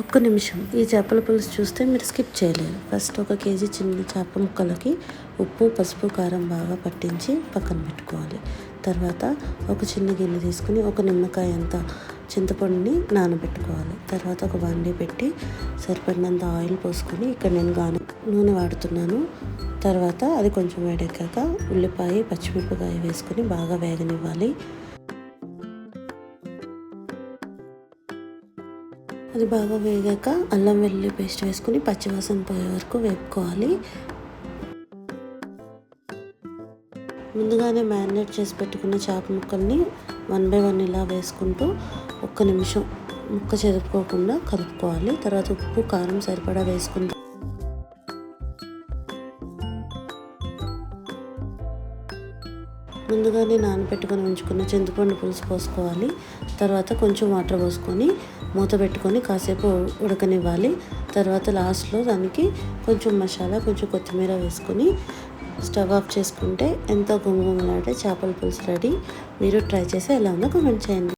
ఒక్క నిమిషం, ఈ చేపల పులుసు చూస్తే మీరు స్కిప్ చేయలేరు. ఫస్ట్ 1 కేజీ చిన్న చేప ముక్కలకి ఉప్పు, పసుపు, కారం బాగా పట్టించి పక్కన పెట్టుకోవాలి. తర్వాత ఒక చిన్న గిన్నె తీసుకుని 1 నిమ్మకాయ అంత చింతపండుని నానబెట్టుకోవాలి. తర్వాత ఒక బాండీ పెట్టి సరిపడినంత ఆయిల్ పోసుకొని, ఇక్కడ నేను నూనె వాడుతున్నాను. తర్వాత అది కొంచెం వేడెక్కాక ఉల్లిపాయ, పచ్చిమిరపకాయ వేసుకొని బాగా వేగనివ్వాలి. అది బాగా వేగాక అల్లం వెల్లుల్లి పేస్ట్ వేసుకుని పచ్చివాసన పోయే వరకు వేపుకోవాలి. ముందుగానే మ్యారినేట్ చేసి పెట్టుకున్న చేప ముక్కల్ని 1 by 1 ఇలా వేసుకుంటూ 1 నిమిషం ముక్క చెదుపుకోకుండా కలుపుకోవాలి. తర్వాత ఉప్పు, కారం సరిపడా వేసుకుంటూ ముందుగానే నానబెట్టుకొని ఉంచుకున్న చింతపండు పులుసు పోసుకోవాలి. తర్వాత కొంచెం వాటర్ పోసుకొని మూత పెట్టుకొని కాసేపు ఉడకనివ్వాలి. తర్వాత లాస్ట్లో దానికి కొంచెం మసాలా, కొంచెం కొత్తిమీర వేసుకొని స్టవ్ ఆఫ్ చేసుకుంటే ఎంతో గుమగుమలాడే చేపల పులుసు రెడీ. మీరు ట్రై చేసి ఎలా ఉందో కామెంట్ చేయండి.